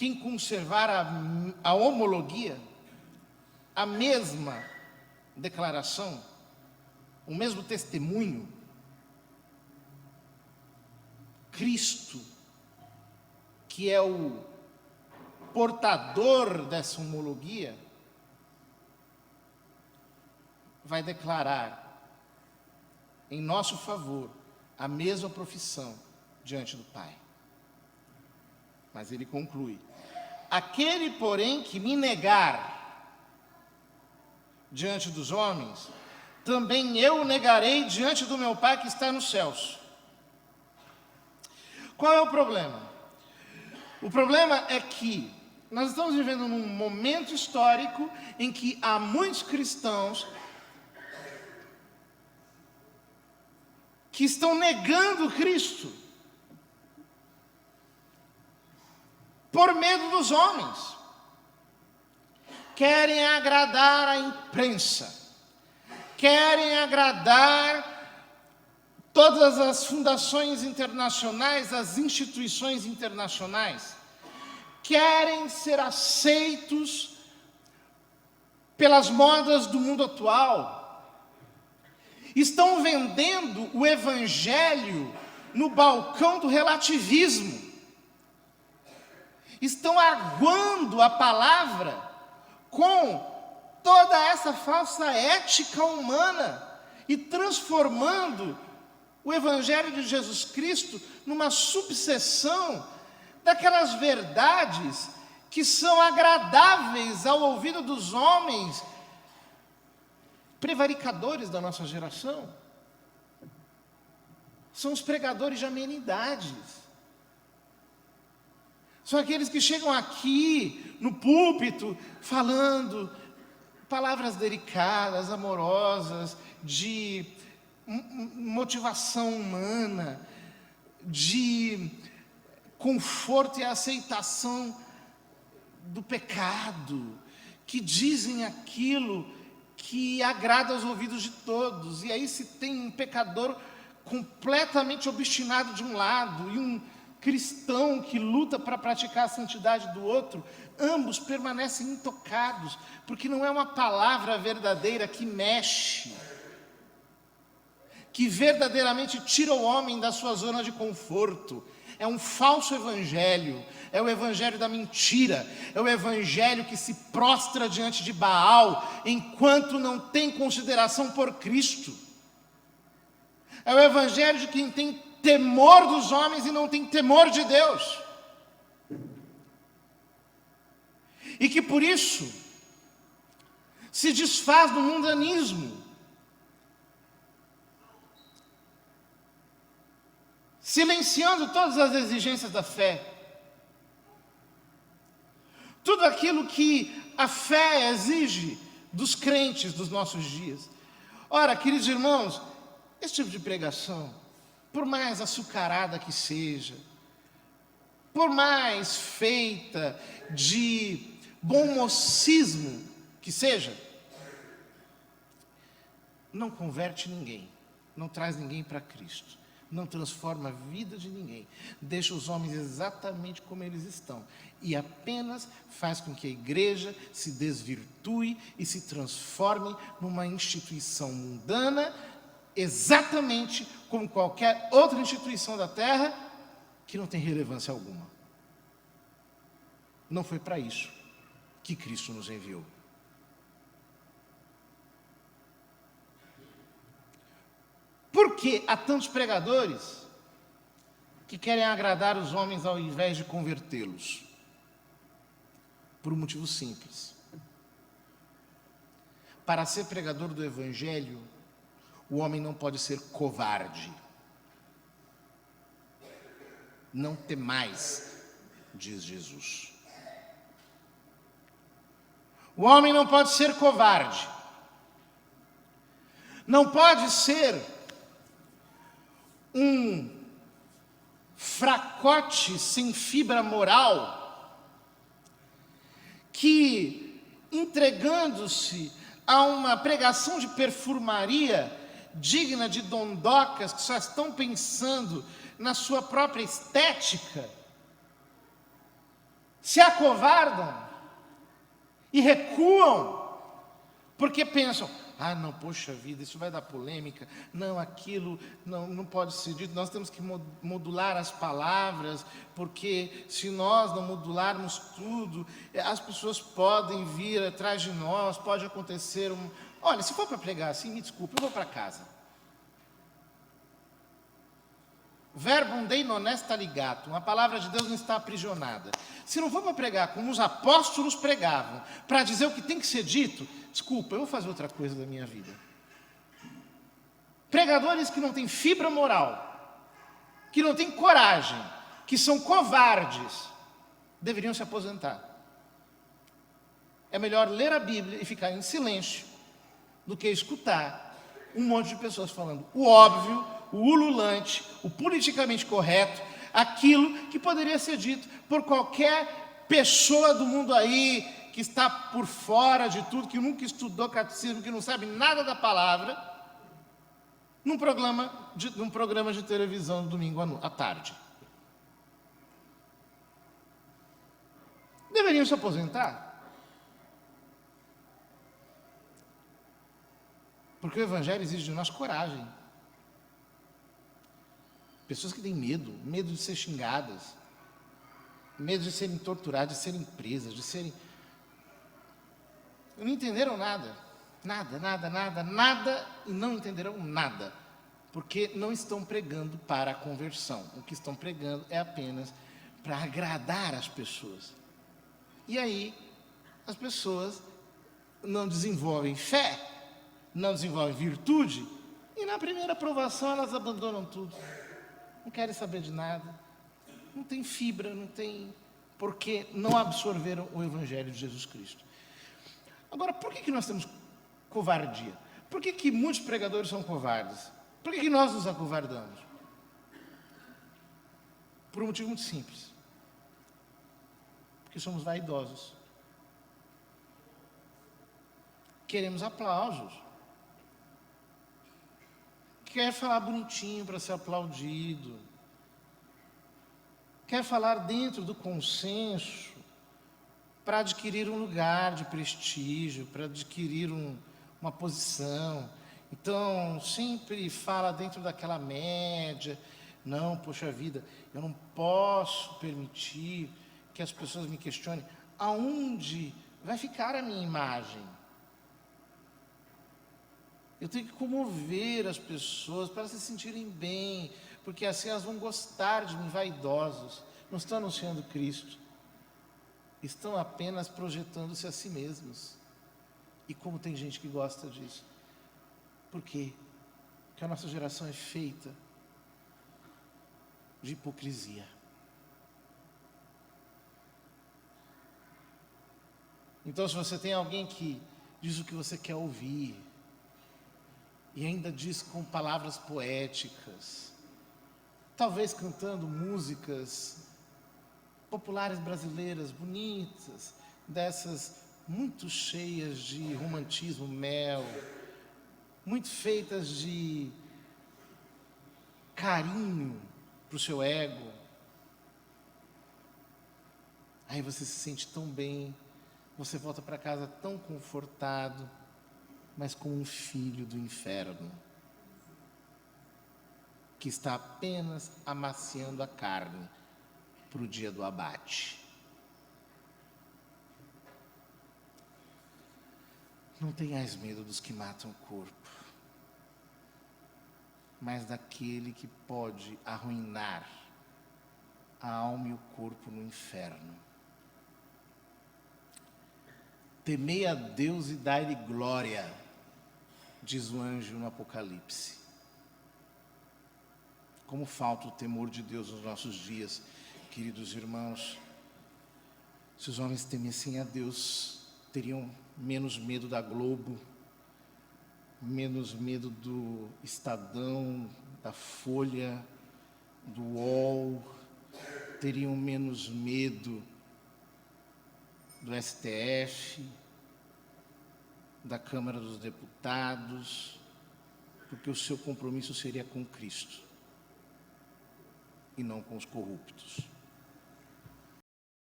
quem conservar a homologia, a mesma declaração, o mesmo testemunho, Cristo, que é o portador dessa homologia, vai declarar em nosso favor a mesma profissão diante do Pai. Mas ele conclui: aquele, porém, que me negar diante dos homens, também eu o negarei diante do meu Pai que está nos céus. Qual é o problema? O problema é que nós estamos vivendo num momento histórico em que há muitos cristãos que estão negando Cristo por medo dos homens. Querem agradar a imprensa, querem agradar todas as fundações internacionais, as instituições internacionais, querem ser aceitos pelas modas do mundo atual, estão vendendo o evangelho no balcão do relativismo, estão aguando a palavra com toda essa falsa ética humana e transformando o Evangelho de Jesus Cristo numa subseção daquelas verdades que são agradáveis ao ouvido dos homens prevaricadores da nossa geração. São os pregadores de amenidades. São aqueles que chegam aqui no púlpito falando palavras delicadas, amorosas, de motivação humana, de conforto e aceitação do pecado, que dizem aquilo que agrada aos ouvidos de todos. E aí se tem um pecador completamente obstinado de um lado e um cristão que luta para praticar a santidade do outro, ambos permanecem intocados, porque não é uma palavra verdadeira que mexe, que verdadeiramente tira o homem da sua zona de conforto. É um falso evangelho, é o evangelho da mentira, é o evangelho que se prostra diante de Baal, enquanto não tem consideração por Cristo. É o evangelho de quem tem temor dos homens e não tem temor de Deus. E que por isso se desfaz do mundanismo, silenciando todas as exigências da fé. Tudo aquilo que a fé exige dos crentes dos nossos dias. Ora, queridos irmãos, esse tipo de pregação, por mais açucarada que seja, por mais feita de bom mocismo que seja, não converte ninguém, não traz ninguém para Cristo, não transforma a vida de ninguém, deixa os homens exatamente como eles estão e apenas faz com que a igreja se desvirtue e se transforme numa instituição mundana, exatamente como qualquer outra instituição da terra que não tem relevância alguma. Não foi para isso que Cristo nos enviou. Por que há tantos pregadores que querem agradar os homens ao invés de convertê-los? Por um motivo simples. Para ser pregador do evangelho, o homem não pode ser covarde. Não temais, diz Jesus. O homem não pode ser covarde. Não pode ser um fracote sem fibra moral que, entregando-se a uma pregação de perfumaria digna de dondocas que só estão pensando na sua própria estética, se acovardam e recuam, porque pensam, não, poxa vida, isso vai dar polêmica, não, aquilo não pode ser dito, nós temos que modular as palavras, porque se nós não modularmos tudo, as pessoas podem vir atrás de nós, pode acontecer Olha, se for para pregar assim, me desculpe, eu vou para casa. Verbum Dei non est ligatum, a palavra de Deus não está aprisionada. Se não for para pregar como os apóstolos pregavam, para dizer o que tem que ser dito, desculpa, eu vou fazer outra coisa da minha vida. Pregadores que não têm fibra moral, que não têm coragem, que são covardes, deveriam se aposentar. É melhor ler a Bíblia e ficar em silêncio do que escutar um monte de pessoas falando o óbvio, o ululante, o politicamente correto, aquilo que poderia ser dito por qualquer pessoa do mundo aí, que está por fora de tudo, que nunca estudou catecismo, que não sabe nada da palavra, num programa de televisão no domingo à tarde. Deveriam se aposentar. Porque o Evangelho exige de nós coragem. Pessoas que têm medo de ser xingadas, medo de serem torturadas, de serem presas, de serem... Não entenderam nada, e não entenderão nada, porque não estão pregando para a conversão. O que estão pregando é apenas para agradar as pessoas. E aí, as pessoas não desenvolvem fé, não desenvolvem virtude, e na primeira provação elas abandonam tudo. Não querem saber de nada, não tem fibra, não tem... porque não absorveram o Evangelho de Jesus Cristo. Agora, por que nós temos covardia? Por que muitos pregadores são covardes? Por que nós nos acovardamos? Por um motivo muito simples. Porque somos vaidosos. Queremos aplausos. Quer falar bonitinho para ser aplaudido. Quer falar dentro do consenso para adquirir um lugar de prestígio, para adquirir uma posição. Então, sempre fala dentro daquela média. Não, poxa vida, eu não posso permitir que as pessoas me questionem aonde vai ficar a minha imagem. Eu tenho que comover as pessoas para se sentirem bem, porque assim elas vão gostar de mim, vaidosos. Não estão anunciando Cristo, estão apenas projetando-se a si mesmos. E como tem gente que gosta disso? Por quê? Porque a nossa geração é feita de hipocrisia. Então, se você tem alguém que diz o que você quer ouvir, e ainda diz com palavras poéticas, talvez cantando músicas populares brasileiras, bonitas, dessas muito cheias de romantismo, mel, muito feitas de carinho para o seu ego. Aí você se sente tão bem, você volta para casa tão confortado, mas como um filho do inferno, que está apenas amaciando a carne para o dia do abate. Não tenhais medo dos que matam o corpo, mas daquele que pode arruinar a alma e o corpo no inferno. Temei a Deus e dai-lhe glória, diz o anjo no Apocalipse. Como falta o temor de Deus nos nossos dias, queridos irmãos. Se os homens temessem a Deus, teriam menos medo da Globo, menos medo do Estadão, da Folha, do UOL, teriam menos medo do STF, da Câmara dos Deputados, porque o seu compromisso seria com Cristo e não com os corruptos.